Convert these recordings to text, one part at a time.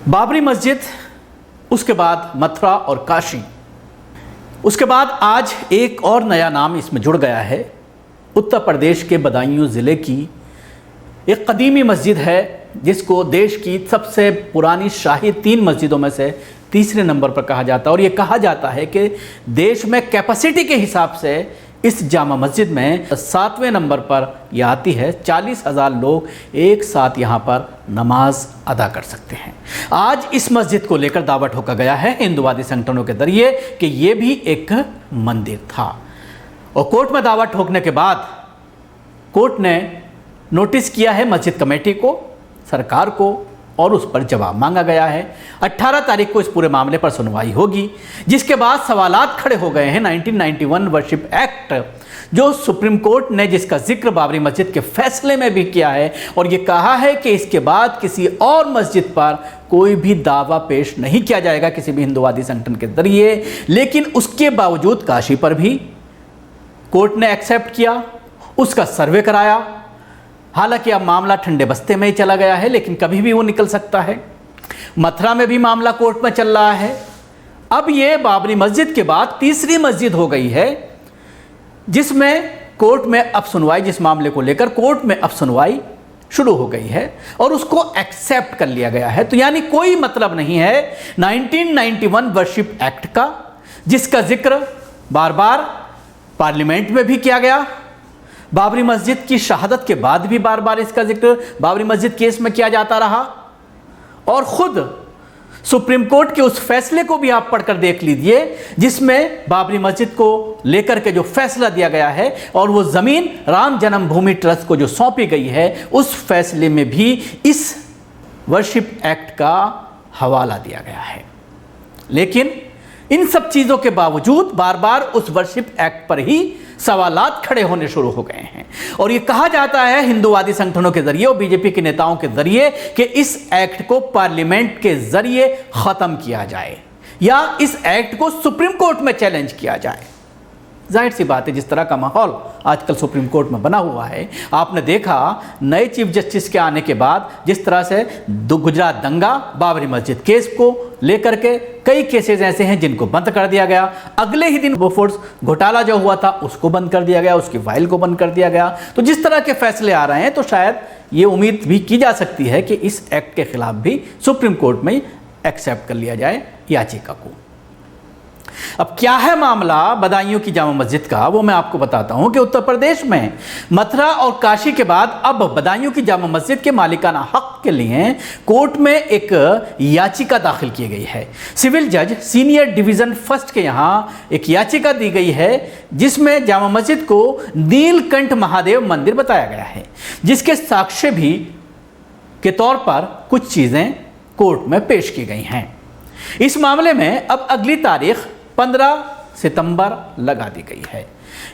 बाबरी मस्जिद, उसके बाद मथुरा और काशी, उसके बाद आज एक और नया नाम इसमें जुड़ गया है। उत्तर प्रदेश के बदायूं ज़िले की एक कदीमी मस्जिद है जिसको देश की सबसे पुरानी शाही 3 मस्जिदों में से तीसरे नंबर पर कहा जाता है। और ये कहा जाता है कि देश में कैपेसिटी के हिसाब से इस जामा मस्जिद में 7वें नंबर पर यह आती है। 40,000 लोग एक साथ यहाँ पर नमाज अदा कर सकते हैं। आज इस मस्जिद को लेकर दावा ठोका गया है हिंदुवादी संगठनों के जरिए कि ये भी एक मंदिर था। और कोर्ट में दावा ठोकने के बाद कोर्ट ने नोटिस किया है मस्जिद कमेटी को, सरकार को, और उस पर जवाब मांगा गया है। 18 तारीख को इस पूरे मामले पर सुनवाई होगी, जिसके बाद सवालात खड़े हो गए हैं। 1991 वर्शिप एक्ट जो सुप्रीम कोर्ट ने, जिसका जिक्र बाबरी मस्जिद के फैसले में भी किया है, और ये कहा है कि इसके बाद किसी और मस्जिद पर कोई भी दावा पेश नहीं किया जाएगा किसी भी हिंदुवादी संगठन के जरिए। लेकिन उसके बावजूद काशी पर भी कोर्ट ने एक्सेप्ट किया, उसका सर्वे कराया। हालांकि अब मामला ठंडे बस्ते में ही चला गया है, लेकिन कभी भी वो निकल सकता है। मथुरा में भी मामला कोर्ट में चल रहा है। अब ये बाबरी मस्जिद के बाद तीसरी मस्जिद हो गई है जिसमें कोर्ट में अब सुनवाई, जिस मामले को लेकर कोर्ट में अब सुनवाई शुरू हो गई है और उसको एक्सेप्ट कर लिया गया है। तो यानी कोई मतलब नहीं है 1991 वर्शिप एक्ट का, जिसका जिक्र बार बार पार्लियामेंट में भी किया गया। बाबरी मस्जिद की शहादत के बाद भी बार बार इसका जिक्र बाबरी मस्जिद केस में किया जाता रहा। और खुद सुप्रीम कोर्ट के उस फैसले को भी आप पढ़कर देख लीजिए जिसमें बाबरी मस्जिद को लेकर के जो फैसला दिया गया है और वो जमीन राम जन्मभूमि ट्रस्ट को जो सौंपी गई है, उस फैसले में भी इस वर्शिप एक्ट का हवाला दिया गया है। लेकिन इन सब चीजों के बावजूद बार बार उस वर्शिप एक्ट पर ही सवालात खड़े होने शुरू हो गए हैं। और ये कहा जाता है हिंदुवादी संगठनों के जरिए और बीजेपी के नेताओं के जरिए कि इस एक्ट को पार्लियामेंट के जरिए खत्म किया जाए या इस एक्ट को सुप्रीम कोर्ट में चैलेंज किया जाए। जाहिर सी बात है, जिस तरह का माहौल आजकल सुप्रीम कोर्ट में बना हुआ है, आपने देखा नए चीफ जस्टिस के आने के बाद जिस तरह से गुजरात दंगा, बाबरी मस्जिद केस को लेकर के कई केसेस ऐसे हैं जिनको बंद कर दिया गया। अगले ही दिन बोफोर्स घोटाला जो हुआ था उसको बंद कर दिया गया, उसकी फाइल को बंद कर दिया गया। तो जिस तरह के फैसले आ रहे हैं तो शायद ये उम्मीद भी की जा सकती है कि इस एक्ट के खिलाफ भी सुप्रीम कोर्ट में एक्सेप्ट कर लिया जाए याचिका को। अब क्या है मामला बदायूं की जामा मस्जिद का, वो मैं आपको बताता हूं कि उत्तर प्रदेश में मथुरा और काशी के बाद अब बदायूं की जामा मस्जिद के मालिकाना हक के लिए कोर्ट में एक याचिका दाखिल की गई है। सिविल जज सीनियर डिवीजन फर्स्ट के यहां एक याचिका दी गई है जिसमें जामा मस्जिद को नीलकंठ महादेव मंदिर बताया गया है, जिसके साक्ष्य भी के तौर पर कुछ चीजें कोर्ट में पेश की गई हैं। इस मामले में अब अगली तारीख 15 सितंबर लगा दी गई है।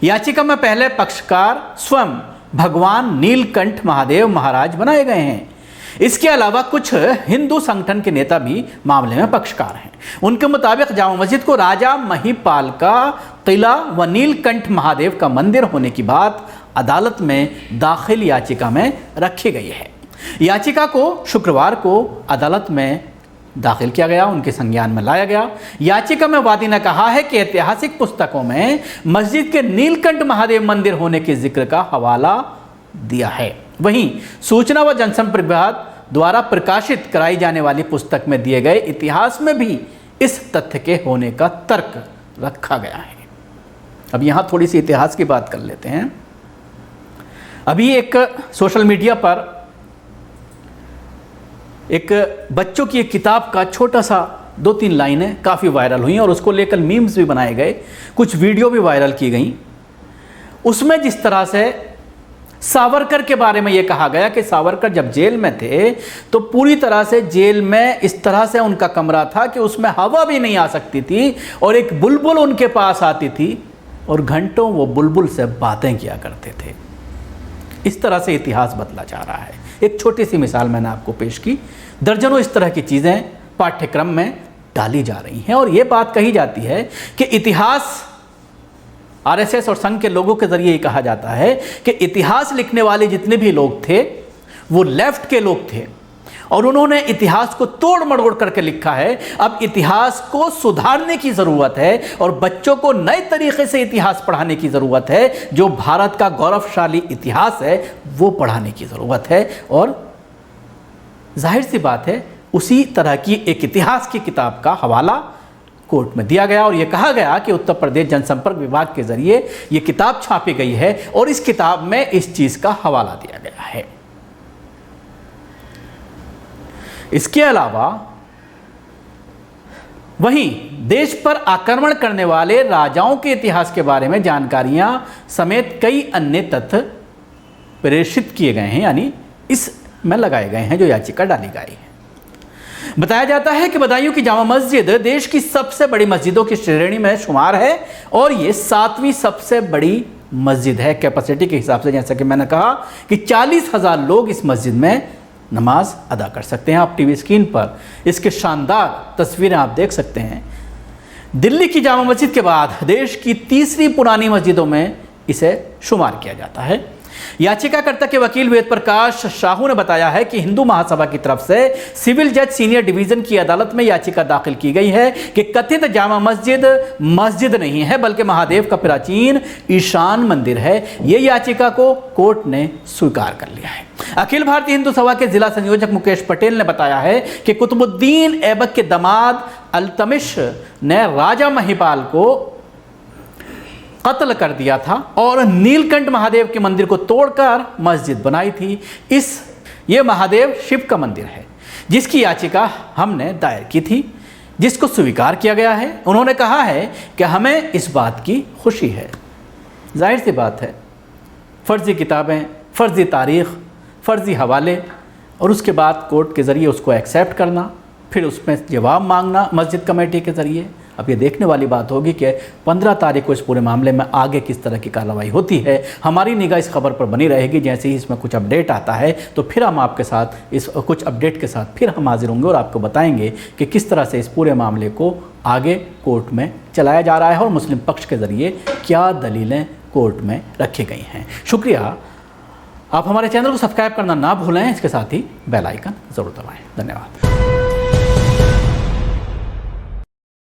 याचिका में पहले पक्षकार स्वयं भगवान नीलकंठ महादेव महाराज बनाए गए हैं। इसके अलावा कुछ हिंदू संगठन के नेता भी मामले में पक्षकार हैं। उनके मुताबिक जामा मस्जिद को राजा महिपाल का किला व नीलकंठ महादेव का मंदिर होने की बात अदालत में दाखिल याचिका में रखी गई है। याचिका को शुक्रवार को अदालत में दाखिल किया गया, उनके संज्ञान में लाया गया। याचिका में वादी ने कहा है कि ऐतिहासिक पुस्तकों में मस्जिद के नीलकंठ महादेव मंदिर होने के जिक्र का हवाला दिया है। वहीं सूचना व जनसंपर्क विभाग द्वारा प्रकाशित कराई जाने वाली पुस्तक में दिए गए इतिहास में भी इस तथ्य के होने का तर्क रखा गया है। अब यहां थोड़ी सी इतिहास की बात कर लेते हैं। अभी एक सोशल मीडिया पर एक बच्चों की एक किताब का छोटा सा 2-3 लाइनें काफ़ी वायरल हुई और उसको लेकर मीम्स भी बनाए गए, कुछ वीडियो भी वायरल की गई। उसमें जिस तरह से सावरकर के बारे में ये कहा गया कि सावरकर जब जेल में थे तो पूरी तरह से जेल में इस तरह से उनका कमरा था कि उसमें हवा भी नहीं आ सकती थी और एक बुलबुल उनके पास आती थी और घंटों वो बुलबुल से बातें किया करते थे। इस तरह से इतिहास बदला जा रहा है। एक छोटी सी मिसाल मैंने आपको पेश की। दर्जनों इस तरह की चीज़ें पाठ्यक्रम में डाली जा रही हैं और ये बात कही जाती है कि इतिहास, आरएसएस और संघ के लोगों के जरिए कहा जाता है कि इतिहास लिखने वाले जितने भी लोग थे वो लेफ्ट के लोग थे और उन्होंने इतिहास को तोड़ मरोड़ करके लिखा है। अब इतिहास को सुधारने की ज़रूरत है और बच्चों को नए तरीके से इतिहास पढ़ाने की ज़रूरत है। जो भारत का गौरवशाली इतिहास है वो पढ़ाने की ज़रूरत है। और जाहिर सी बात है, उसी तरह की एक इतिहास की किताब का हवाला कोर्ट में दिया गया और यह कहा गया कि उत्तर प्रदेश जनसंपर्क विभाग के जरिए यह किताब छापी गई है और इस किताब में इस चीज़ का हवाला दिया गया है। इसके अलावा वहीं देश पर आक्रमण करने वाले राजाओं के इतिहास के बारे में जानकारियां समेत कई अन्य तथ्य प्रेषित किए गए हैं, यानी इसमें लगाए गए हैं जो याचिका डाली गई है। बताया जाता है कि बदायूं की जामा मस्जिद देश की सबसे बड़ी मस्जिदों की श्रेणी में शुमार है और ये 7वीं सबसे बड़ी मस्जिद है कैपेसिटी के हिसाब से। जैसा कि मैंने कहा कि 40,000 लोग इस मस्जिद में नमाज अदा कर सकते हैं। आप टीवी स्क्रीन पर इसके शानदार तस्वीरें आप देख सकते हैं। दिल्ली की जामा मस्जिद के बाद देश की तीसरी पुरानी मस्जिदों में इसे शुमार किया जाता है। याचिकाकर्ता के वकील वेद प्रकाश साहू ने बताया है कि हिंदू महासभा की तरफ से सिविल जज सीनियर डिवीजन की अदालत में याचिका दाखिल की गई है कि कथित जामा मस्जिद मस्जिद नहीं है बल्कि महादेव का प्राचीन ईशान मंदिर है। यह याचिका को कोर्ट ने स्वीकार कर लिया है। अखिल भारतीय हिंदू सभा के जिला संयोजक मुकेश पटेल ने बताया है कि कुतुबुद्दीन ऐबक के दामाद अल्तमिश ने राजा महिपाल को कत्ल कर दिया था और नीलकंठ महादेव के मंदिर को तोड़कर मस्जिद बनाई थी। ये महादेव शिव का मंदिर है जिसकी याचिका हमने दायर की थी, जिसको स्वीकार किया गया है। उन्होंने कहा है कि हमें इस बात की खुशी है। जाहिर सी बात है, फर्जी किताबें, फर्जी तारीख, फर्जी हवाले और उसके बाद कोर्ट के ज़रिए उसको एक्सेप्ट करना, फिर उसमें जवाब मांगना मस्जिद कमेटी के ज़रिए। अब ये देखने वाली बात होगी कि 15 तारीख को इस पूरे मामले में आगे किस तरह की कार्रवाई होती है। हमारी निगाह इस खबर पर बनी रहेगी। जैसे ही इसमें कुछ अपडेट आता है तो फिर हम आपके साथ इस कुछ अपडेट के साथ फिर हम हाजिर होंगे और आपको बताएंगे कि किस तरह से इस पूरे मामले को आगे कोर्ट में चलाया जा रहा है और मुस्लिम पक्ष के ज़रिए क्या दलीलें कोर्ट में रखी गई हैं। शुक्रिया। आप हमारे चैनल को सब्सक्राइब करना ना भूलें, इसके साथ ही बेल आइकन ज़रूर दबाएँ। धन्यवाद।